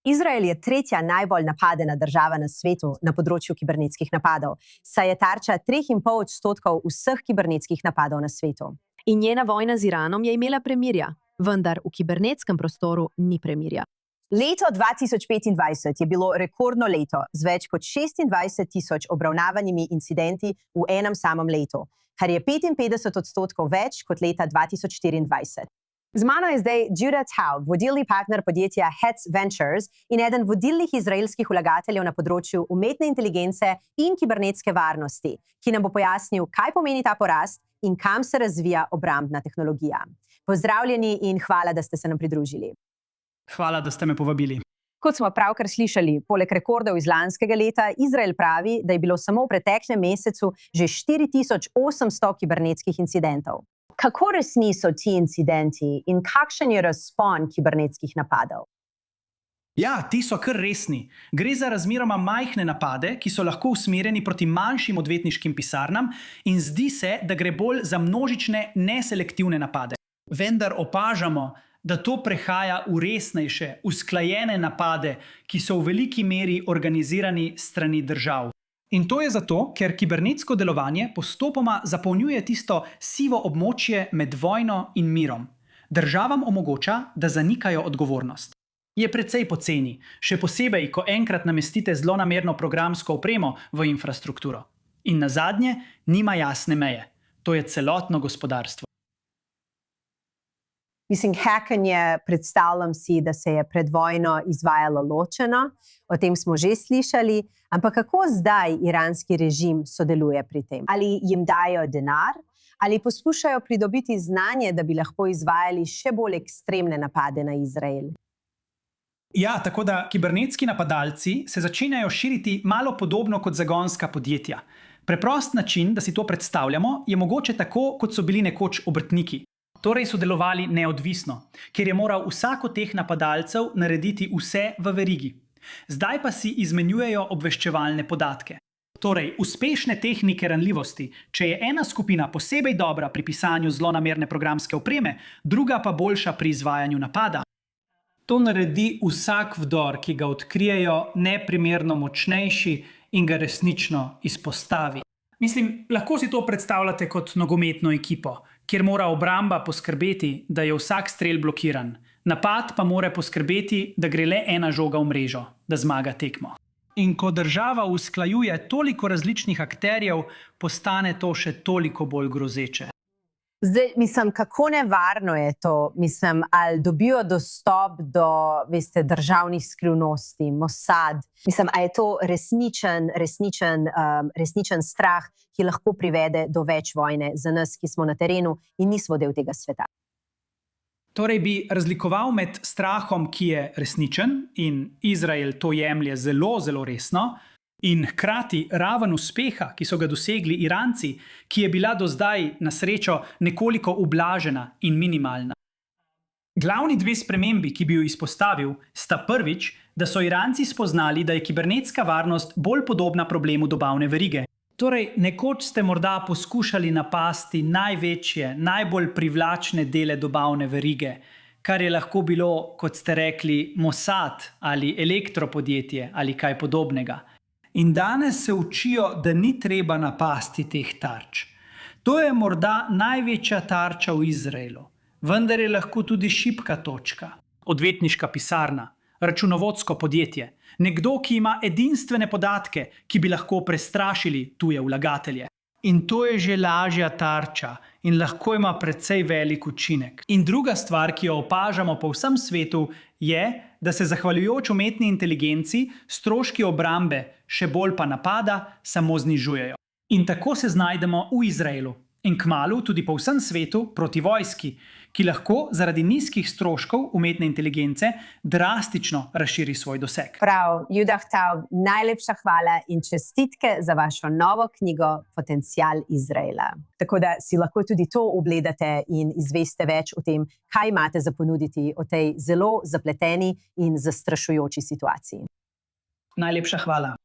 Izrael je tretja najbolj napadena država na svetu na področju kibernetskih napadov, saj je tarča 3,5% vseh kibernetskih napadov na svetu. In njena vojna z Iranom je imela premirja, vendar v kibernetskem prostoru ni premirja. Leto 2025 je bilo rekordno leto z več kot 26,000 obravnavanimi incidenti v enem samem letu, kar je 55% več kot leta 2024. Z mano je zdaj Judah Taub, vodilni partner podjetja Hetz Ventures in eden vodilnih izraelskih vlagateljev na področju umetne inteligence in kibernetske varnosti, ki nam bo pojasnil, kaj pomeni ta porast in kam se razvija obrambna tehnologija. Pozdravljeni in hvala, da ste se nam pridružili. Hvala, da ste me povabili. Kot smo pravkar slišali, poleg rekordov iz lanskega leta, Izrael pravi, da je bilo samo v preteklem mesecu že 4,800 kibernetskih incidentov. Kako resni so ti incidenti in kakšen je razpon kibernetskih napadov? Ja, ti so kar resni. Gre za razmeroma majhne napade, ki so lahko usmerjeni proti manjšim odvetniškim pisarnam in zdi se, da gre bolj za množične, neselektivne napade. Vendar opažamo, da to prehaja v resnejše, usklajene napade, ki so v veliki meri organizirani s strani držav. In to je zato, ker kibernetsko delovanje postopoma zapolnjuje tisto sivo območje med vojno in mirom. Državam omogoča, da zanikajo odgovornost. Je precej poceni, še posebej, ko enkrat namestite zlonamerno programsko opremo v infrastrukturo. In nazadnje, nima jasne meje. To je celotno gospodarstvo. Mislim, hekanje, predstavljam si, da se je pred vojno izvajalo ločeno, o tem smo že slišali, ampak kako zdaj iranski režim sodeluje pri tem? Ali jim dajo denar, ali poskušajo pridobiti znanje, da bi lahko izvajali še bolj ekstremne napade na Izrael? Ja, tako da kibernetski napadalci se začenjajo širiti malo podobno kot zagonska podjetja. Preprost način, da si to predstavljamo, je mogoče tako, kot so bili nekoč obrtniki. Torej so delovali neodvisno, ker je moral vsak od teh napadalcev narediti vse v verigi. Zdaj pa si izmenjujejo obveščevalne podatke. Torej, uspešne tehnike ranljivosti, če je ena skupina posebej dobra pri pisanju zlonamerne programske opreme, druga pa boljša pri izvajanju napada. To naredi vsak vdor, ki ga odkrijejo, neprimerno močnejši in ga resnično izpostavi. Mislim, lahko si to predstavljate kot nogometno ekipo, kjer mora obramba poskrbeti, da je vsak strel blokiran. Napad pa mora poskrbeti, da gre le ena žoga v mrežo, da zmaga tekmo. In ko država usklajuje toliko različnih akterjev, postane to še toliko bolj grozeče. Zdaj, mislim, kako nevarno je to? Mislim, ali dobijo dostop do, veste, državnih skrivnosti, Mossad? Mislim, ali je to resničen strah, ki lahko privede do več vojne za nas, ki smo na terenu in nismo del tega sveta? Torej bi razlikoval med strahom, ki je resničen in Izrael to jemlje zelo, zelo resno, in hkrati raven uspeha, ki so ga dosegli Iranci, ki je bila do zdaj na srečo nekoliko ublažena in minimalna. Glavni dve spremembi, ki bi jo izpostavil, sta prvič, da so Iranci spoznali, da je kibernetska varnost bolj podobna problemu dobavne verige. Torej, nekoč ste morda poskušali napasti največje, najbolj privlačne dele dobavne verige, kar je lahko bilo, kot ste rekli, Mossad ali elektropodjetje ali kaj podobnega. In danes se učijo, da ni treba napasti teh tarč. To je morda največja tarča v Izraelu, vendar je lahko tudi šibka točka. Odvetniška pisarna, računovodsko podjetje, nekdo, ki ima edinstvene podatke, ki bi lahko prestrašili tuje vlagatelje. In to je že lažja tarča in lahko ima precej velik učinek. In druga stvar, ki jo opažamo po vsem svetu, je, da se zahvaljujoč umetni inteligenci stroški obrambe, še bolj pa napada, samo znižujejo. In tako se znajdemo v Izraelu in kmalu tudi po vsem svetu proti vojski, ki lahko zaradi nizkih stroškov umetne inteligence drastično razširi svoj doseg. Prav, Judah Taub, najlepša hvala in čestitke za vašo novo knjigo Potencial Izraela. Tako da si lahko tudi to ogledate in izveste več o tem, kaj imate za ponuditi o tej zelo zapleteni in zastrašujoči situaciji. Najlepša hvala.